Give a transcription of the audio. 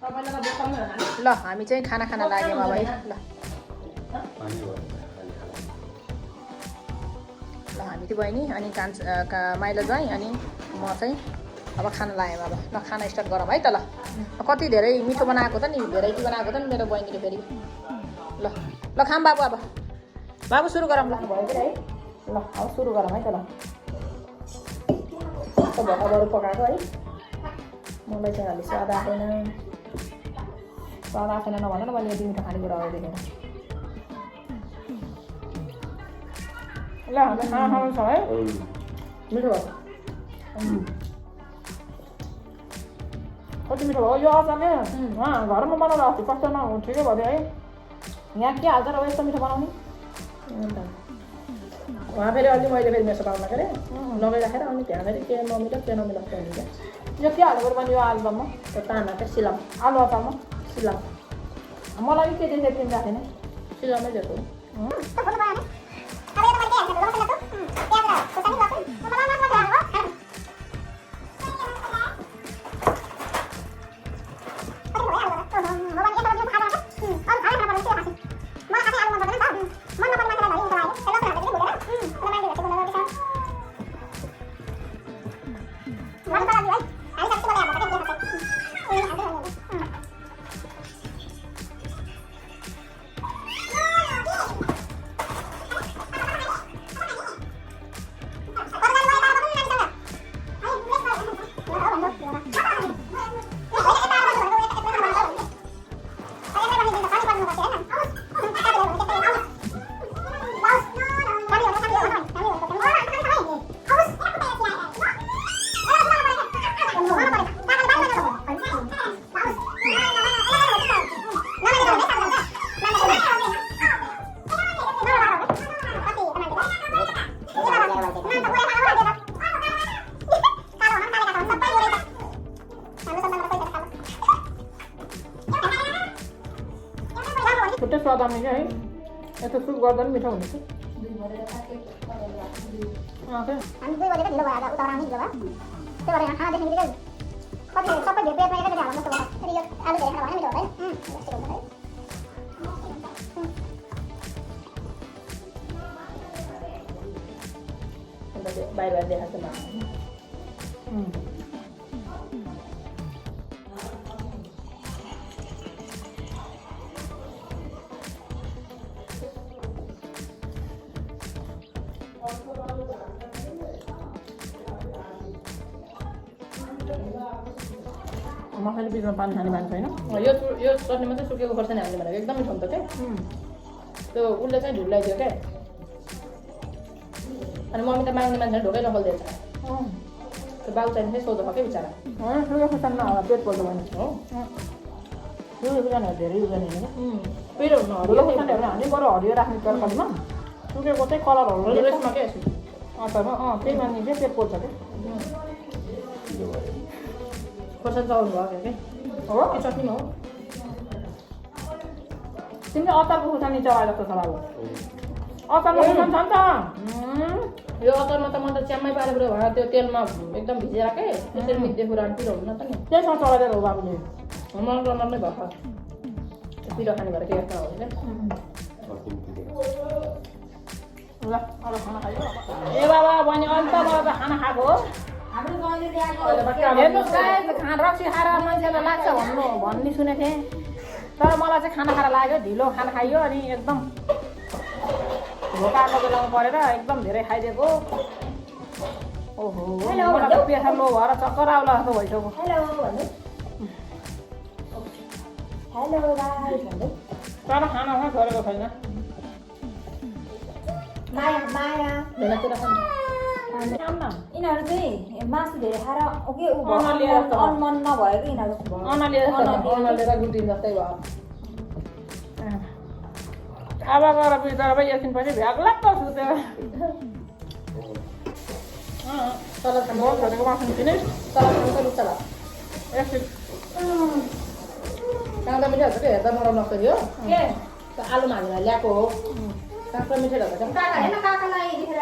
ल हामी चाहिँ खाना खान लाग्यौँ अब है ल हामी चाहिँ बहिनी अनि माइला ज्वाइँ अनि म चाहिँ अब खाना लाग्यौँ अब ल खाना स्टार्ट गरौँ है त ल कति धेरै मिठो बनाएको त नि भेराइटी बनाएको त नि मेरो बहिनीले फेरि ल ल खाऊँ बाबु अब बाबु सुरु गरौँ ल भयो कि है ल अब सुरु गरौँ है त ल भर्खर पकाएको है मलाई चाहिँ अलि स्वाद आएन नभन न मैले यति मिठो खानेकुरा हो देखेर ल हामी खाना खानु छ है मिठो भयो कति मिठो भयो यो अचारले घरमा बनाउँदा अस्ति कस्तो ठिकै भयो है यहाँ के हाल्छ र यस्तो मिठो बनाउने उहाँ फेरि अलि मैले फेरि मेसो पाउन के अरे लगाइराखेर अनि त्यहाँ फेरि के नमिलो के नमिलो हुन्छ यो के हाल्नु पऱ्यो भने यो आलुदममा त्यो तामा क्या सिलाम आलु अचारमा सिलाम मलाई के त्यसरी तिमी राखेन सिलामै दिएको छुट्टै स्वाद आउने क्या है यस्तो सुप गर्दा पनि मिठो हुने छ हामी 2 बजेको ढिलो भयो आज उता आउने ढिलो भयो त्यही भएर खाना देख्ने बित्तिकै कति सबै भेट पेटमा एकै हाल्नु जस्तो भयो फेरि यो आलु धेरै खाना भने मिठो हुन्छ है बाहिर देखाएको छ मसाले बिचमा पानी खाने मान्छे होइन यो चटनीमा चाहिँ सुकेको खोर्सानी हाल्ने भनेको एकदम मिठो हुन्छ क्या त्यो उसले चाहिँ ढुलाइदियो क्या अनि मम्मी त माग्ने मान्छेले ढोकै नखोलिदिएछ त्यो बाउ चाहिँ सोध्नु भयो क्या बिचरा सुकेको खोर्सानी नहाल्दा पेट पोल्दो भने हो सुकेको खोर्सानीहरू धेरै युज गर्ने होइन पेट हुनु हरियो खोर्सानीहरू हाल्ने बरु हरियो राख्ने तरकारीमा सुकेको चाहिँ कलरहरू रेसमा क्या अचारमा त्यही मान्ने चाहिँ पेट पोल्छ क्या खोर्सानी चलाउनु भयो क्या हो के चटनीमा हो तिमीले अचारको खोर्सानी चलाए जस्तो छ बाबु अचारमा खोर्सानी छ नि त यो अचारमा त म त च्याम्मै पारेको भएर त्यो तेलमा एकदम भिजेर के त्यसरी मिठो कुराहरू पिरो हुन्न त नि त्यसमा चलाएर हो बाबुले मन नै भएको पिरो खाने भएर के यस्तो हो क्या ल अब खाना खायो ए बाबा बहिनी अन्त मलाई त खाना खाएको हो हेर्नुहोस् रक्सी खाएर मान्छेलाई लाग्छ भन्ने सुनेको थिएँ तर मलाई चाहिँ खाना खाएर लाग्यो ढिलो खाना खाइयो अनि एकदम भोकाको बेलामा परेर एकदम धेरै खाइदिएको ओहो मलाई त प्रेसर लो भएर चक्कर आउला जस्तो भइसक्यो तर खानामा छोडेको छैन यिनीहरू चाहिँ मासु धेरै खाएर मन नभएको यिनीहरू अनलिएर गुटिन जस्तै भयो अब गएर बिचरा भाइ एकछिन पछि भ्याग लाग्छ सुतेर सलाद छोडेको मासु किने सलाद खानु त रुच्छ ल एकछिन काँदा मिठो हुन्छ कि हेर्दा नरम लाग्छ यो आलुमा हालेर ल्याएको हो काँक्रा मिठो हुन्छ काकालाई देखेर